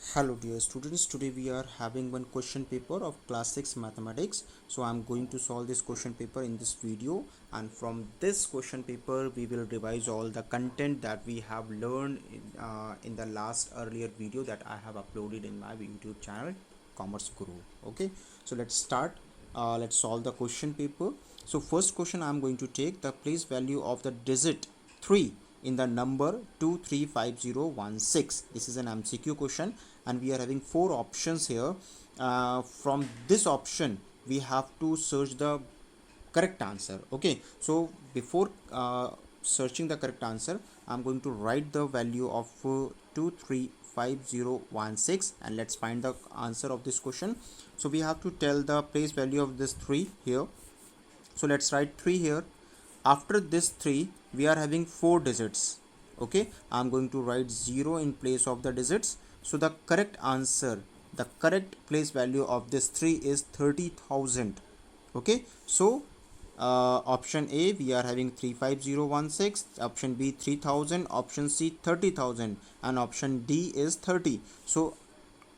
Hello dear students, today we are having one question paper of class 6 mathematics. So I am going to solve this question paper in this video, and from this question paper we will revise all the content that we have learned in the last earlier video that I have uploaded in my YouTube channel Commerce Guru. Okay, so let's start. Let's solve the question paper. So first question I am going to take the place value of the digit 3 in the number 235016. This is an MCQ question and we are having four options here. From this option we have to search the correct answer. Okay, so before searching the correct answer, I'm going to write the value of 235016 and let's find the answer of this question. So we have to tell the place value of this 3 here. So let's write 3 here. After this 3 we are having 4 digits. Okay, I'm going to write 0 in place of the digits. So the correct answer, the correct place value of this 3 is 30,000. Okay, so option A we are having 35016, option B 3000, option C 30,000, and option D is 30. So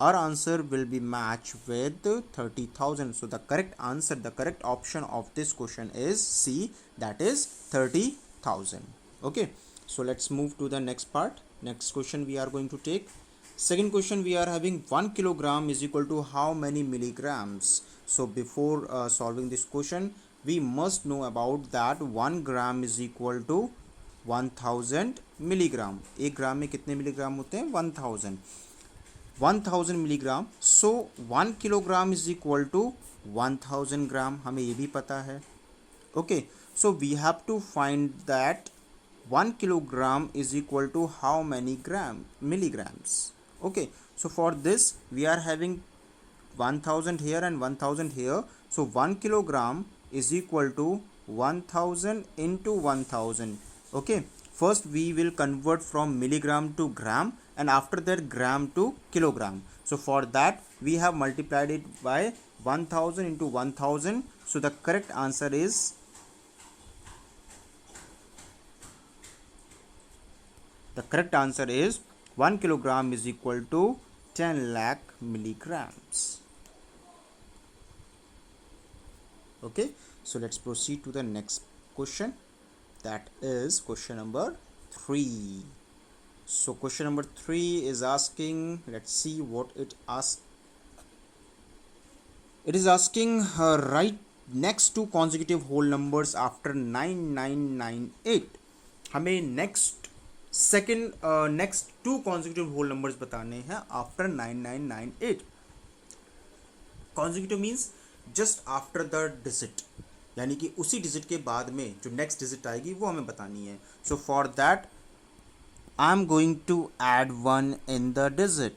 our answer will be matched with 30,000. So the correct answer, the correct option of this question is C, that is 30,000. Okay, so let's move to the next part. Next question we are going to take. Second question we are having 1 kilogram is equal to how many milligrams. So before solving this question we must know about that 1 gram is equal to 1000 milligram. एक ग्राम में कितने milligram होते हैं? 1000 milligram. So 1 kilogram is equal to 1000 gram, हमें ये भी पता है. Okay, so we have to find that 1 kilogram is equal to how many milligrams. Okay, so for this we are having 1000 here and 1000 here. So 1 kilogram is equal to 1000 into 1000. Okay, first we will convert from milligram to gram and after that gram to kilogram. So for that we have multiplied it by 1000 into 1000. So the correct answer is 1 kilogram is equal to 10 lakh milligrams. Okay, so let's proceed to the next question, that is question number 3. So question number 3 is asking, let's see what it asks. It is asking write next two consecutive whole numbers after 9998. हमें next two consecutive whole numbers बताने हैं after 9998. consecutive means just after the digit, यानी कि उसी digit के बाद में जो नेक्स्ट डिजिट आएगी वो हमें बतानी है. So for that I am going to add 1 in the digit.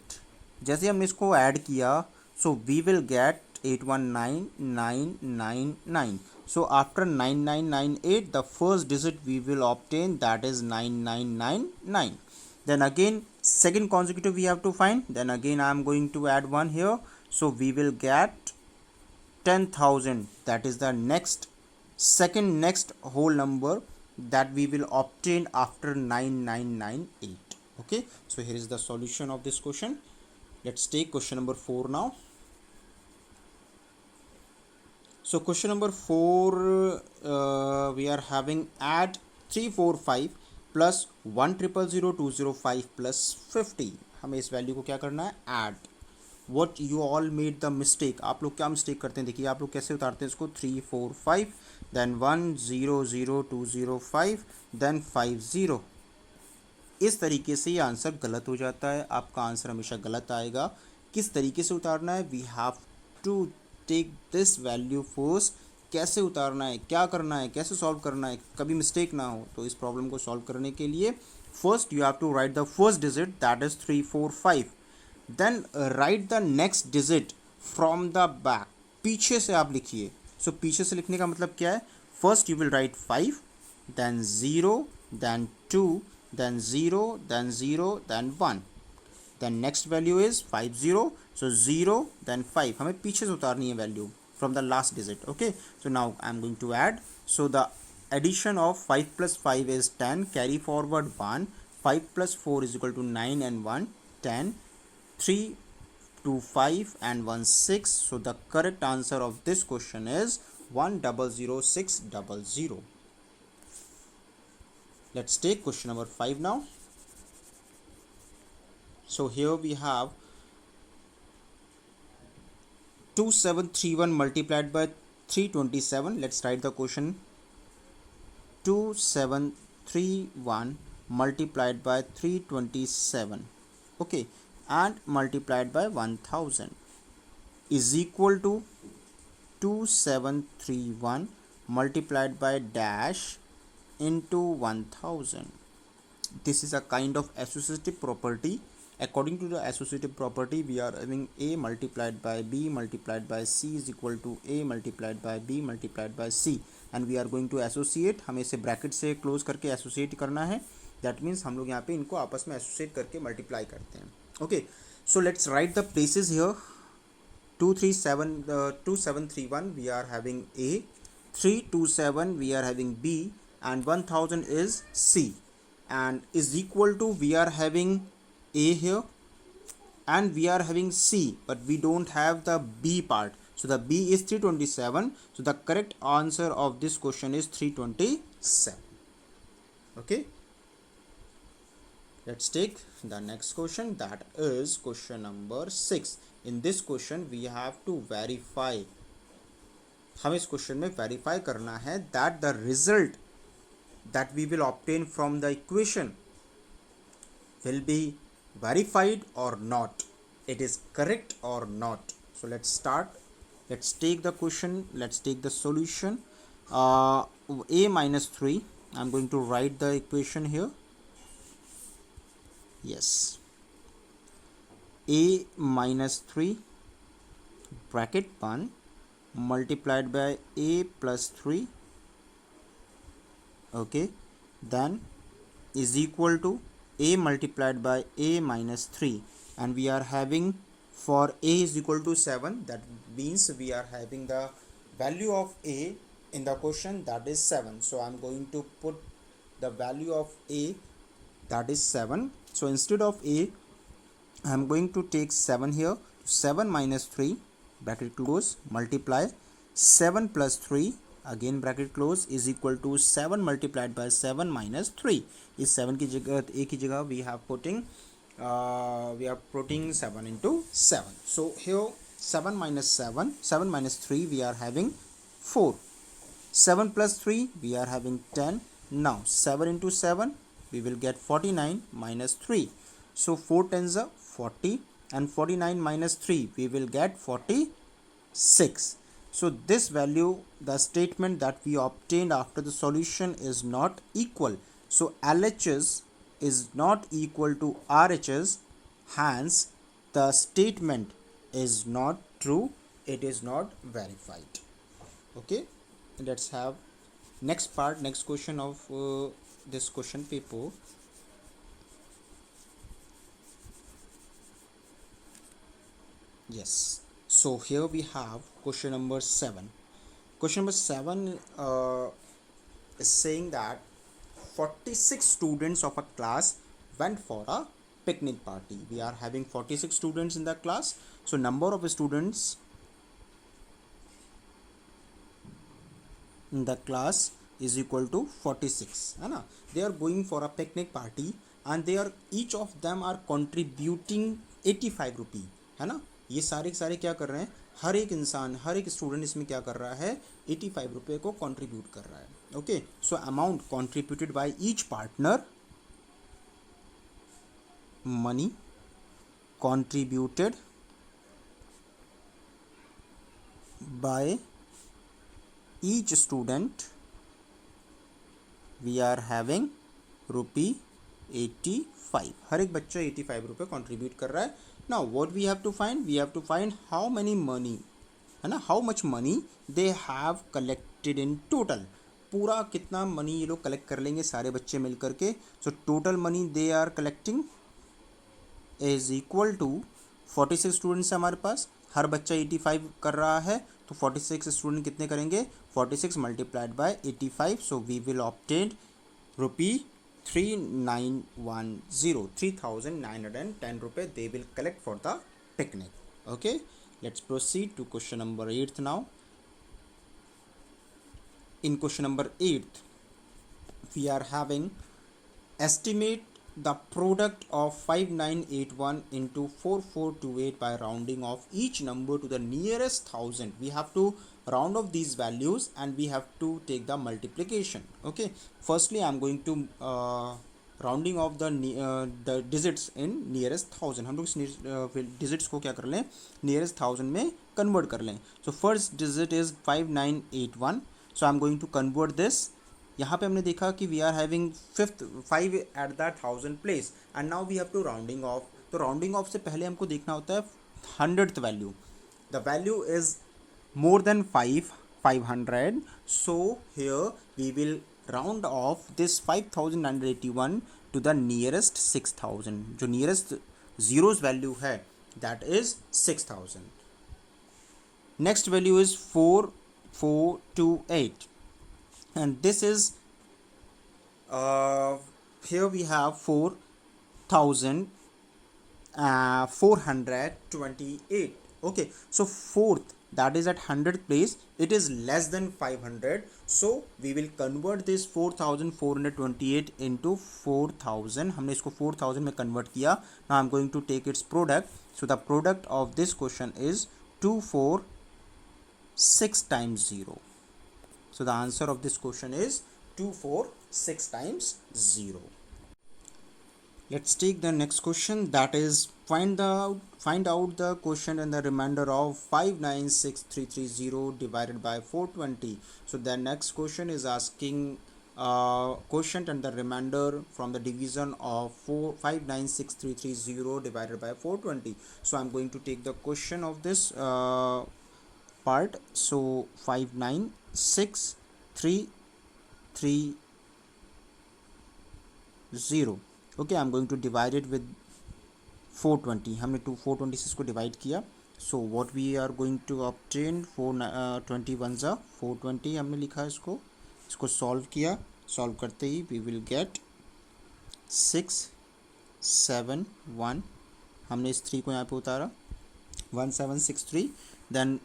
जैसे हमने इसको ऐड किया so we will get 819999. So after 9998 the first digit we will obtain, that is 9999. Then again second consecutive we have to find, then again I am going to add 1 here. So we will get 10,000, that is the next whole number that we will obtain after 9998. Okay, so here is the solution of this question. Let's take question number 4 now. So question number 4 we are having add 345 plus 1000205 plus 50. हमें इस value को क्या करना है? Add. What you all made the mistake. आप लोग क्या mistake करते हैं? देखिए आप लोग कैसे उतारते हैं इसको. 345 then 1000205 then 50. इस तरीके से ये आंसर गलत हो जाता है. आपका आंसर हमेशा गलत आएगा. किस तरीके से उतारना है? We have to take this value first. कैसे उतारना है, क्या करना है, कैसे सॉल्व करना है, कभी मिस्टेक ना हो. तो इस प्रॉब्लम को सॉल्व करने के लिए first you have to write the first digit, that is 345. Then write the next digit from the back. पीछे से आप लिखिए. सो पीछे से लिखने का मतलब क्या है? First you will write 5, then 0, then 2, then 0, then 0, then 1. Then next value is 50. So 0, then 5. हमें पीछे से उतारनी है value from the last digit. Okay, so now I'm going to add. So the addition of 5 plus 5 is 10. Carry forward 1. 5 plus 4 is equal to 9 and 1, 10. 3, 2, 5 and 1, 6. So the correct answer of this question is 100600. Let's take question number 5 now. So here we have 2731 multiplied by 327. Let's write the question. 2731 multiplied by 327, okay, and multiplied by 1000 is equal to 2731 multiplied by dash into 1000. This is a kind of associative property. According to the associative property, we are having a multiplied by b multiplied by c is equal to a multiplied by b multiplied by c, and we are going to associate. हमें इसे bracket से close करके associate करना है. That means हम लोग यहाँ पे इनको आपस में एसोसिएट करके मल्टीप्लाई करते हैं. Okay, so let's write the places here. 2731 we are having a, 327 we are having b, and 1000 is c, and is equal to, we are having a here and we are having c, but we don't have the b part, so the b is 327. So the correct answer of this question is 327. Okay, let's take the next question, that is question number 6. In this question we have to verify, हम इस question में verify करना है that the result that we will obtain from the equation will be verified or not, it is correct or not. So let's start. Let's take the question, let's take the solution. A minus 3, I'm going to write the equation here. Yes, a minus 3 bracket 1 multiplied by a plus 3, okay, then is equal to a multiplied by a minus 3, and we are having, for a is equal to 7, that means we are having the value of a in the question, that is 7. So I'm going to put the value of a, that is 7. So instead of a, I'm going to take 7 here. 7 minus 3 bracket close multiply 7 plus 3 again bracket close is equal to 7 multiplied by 7 minus 3. इस 7 की जगह, a की जगह we are putting 7 into 7. So here 7 minus 3 we are having 4. 7 plus 3 we are having 10. Now 7 into 7 we will get 49 minus 3. So 4 tens are 40, and 49 minus 3 we will get 46. So this value, the statement that we obtained after the solution, is not equal. So LHS is not equal to RHS, hence the statement is not true, it is not verified. Okay, let's have next part, next question of this question paper. Yes, so here we have question number 7. Question number 7 is saying that 46 students of a class went for a picnic party. We are having 46 students in the class, so number of students in the class is equal to 46, है ना. They are going for a picnic party and they are, each of them are contributing 85 रुपये, है ना. ये सारे के सारे क्या कर रहे हैं, हर एक इंसान, हर एक स्टूडेंट इसमें क्या कर रहा है, 85 रुपये को कंट्रीब्यूट कर रहा है. Okay, so amount contributed by each partner, money contributed by each student, we are having ₹85. हर एक बच्चा 85 रुपये कंट्रीब्यूट कर रहा है. Now what we have to find? We have to find how many money, है ना, how much money they have collected in total. पूरा कितना मनी ये लोग कलेक्ट कर लेंगे सारे बच्चे मिल करके. So total money they are collecting is equal to 46 students है हमारे पास, हर बच्चा 85 कर रहा है, तो 46 स्टूडेंट कितने करेंगे, 46 multiplied by 85. So we will obtain 3910 3910 रुपये they will collect for the picnic. Okay, let's proceed to question number 8 now. In question number 8 we are having estimate the product of 5981 into 4428 by rounding off each number to the nearest thousand. We have to round off these values and we have to take the multiplication. Okay, firstly I'm going to rounding off the digits in nearest thousand. हम लोग इस digits को क्या कर लें, nearest thousand में convert कर लें. So first digit is 5981. So I am going to convert this. यहाँ पे हमने देखा कि we are having 5 at the 1000 place and now we have to rounding off. तो राउंडिंग ऑफ से पहले हमको देखना होता है 100th value. The value is more than 500. So here we will round off this 5981 to the nearest 6000. जो nearest zeros value है that is 6000. Next value is 4428 and this is here we have 4428. okay, so fourth, that is at 100th place, it is less than 500, so we will convert this 4428 into 4000. हमने इसको 4000 में convert किया. now I'm going to take its product. so the product of this question is 246 times 0. So the answer of this question is 246 times 0. Let's take the next question, that is find out the quotient and the remainder of 596330 divided by 420. So the next question is asking quotient and the remainder from the division of 596330 divided by 420. So I'm going to take the question of this part. So 5963330. okay, I'm going to divide it with 420. हमने 420 से इसको divide किया. so what we are going to obtain 421 जा 420 हमने लिखा है. इसको solve किया. सॉल्व करते ही we will get 671. हमने इस 3 को यहाँ पे उतारा 1763. देन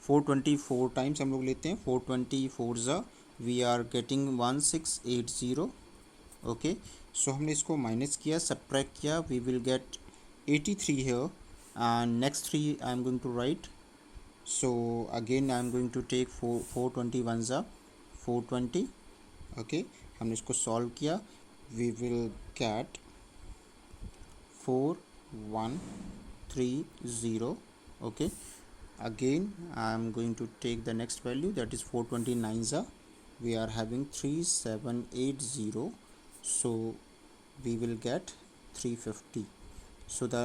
424 टाइम्स हम लोग लेते हैं. 424 ज़ा we are getting 1680. Okay, so हमने इसको माइनस किया, सब्ट्रैक्ट किया. We will get 83 here and next 3 I am going to write. So again I am going to take 421 ज़ा 420. ओके, हमने इसको सॉल्व किया. We will get 4130. Okay, again I am going to take the next value, that is 429 za we are having 3780. so we will get 350. so the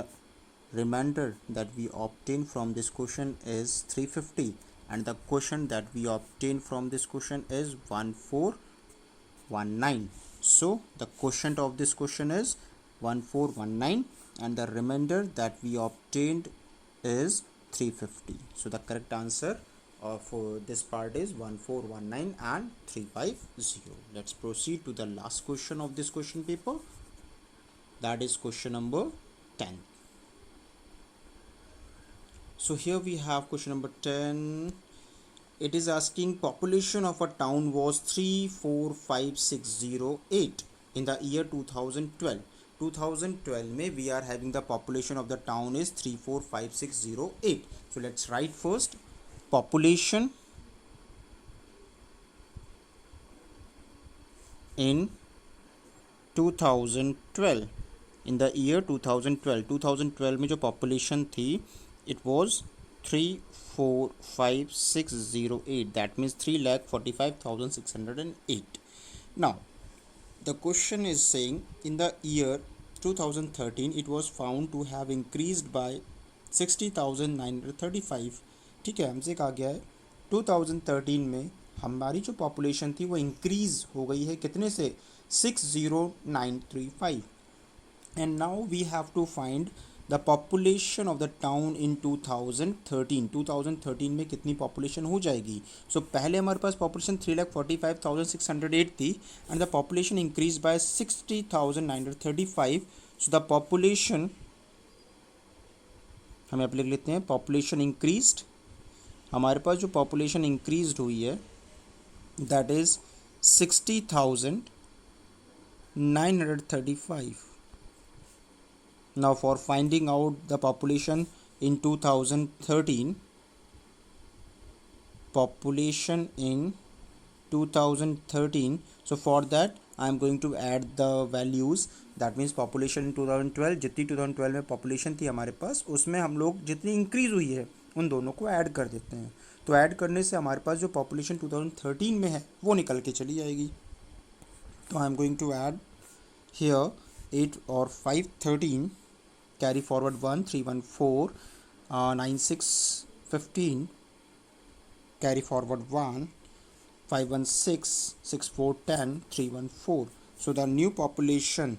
remainder that we obtain from this question is 350 and the quotient that we obtain from this question is 1419. so the quotient of this question is 1419 and the remainder that we obtained is 350. so the correct answer for this part is 1419 and 350. let's proceed to the last question of this question paper, that is question number 10. so here we have question number 10. it is asking population of a town was 345608 in the year 2012. 2012 में we are having the population of the town is 345608. so let's write first population in 2012. in the year 2012 में जो population थी it was 345608. that means 3,45,608. now the question is saying in the year 2013 it was found to have increased by 60,935. ठीक है, हमसे कहा गया है 2013 में हमारी जो पॉपुलेशन थी वो इंक्रीज़ हो गई है कितने से 60935. And now we have to find the population of the town in 2013 में कितनी पॉपुलेशन हो जाएगी. सो पहले हमारे पास पॉपुलेशन 3,45,608 थी and the population increase by 60,935. So the population हम यहाँ पे लिख लेते हैं पॉपुलेशन इंक्रीज्ड. हमारे पास जो पॉपुलेशन इंक्रीज्ड हुई है that is 60,935. Now for finding out the population in 2013, population in 2013, so for that I am going to add the values. That means population in 2012, जितनी 2012 में population थी हमारे पास उसमें हम लोग जितनी increase हुई है उन दोनों को ऐड कर देते हैं. तो ऐड करने से हमारे पास जो population 2013 में है वो निकल के चली जाएगी. तो I am going to add here 8 or 5 13, carry forward 1 3 1 4, 9 6 15, carry forward 1 5 1 6 6 4 10 3 1 4. So the new population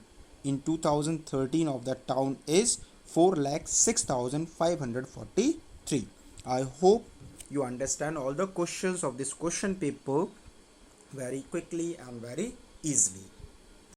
in 2013 of the town is 4,06,543. I hope you understand all the questions of this question paper very quickly and very easily.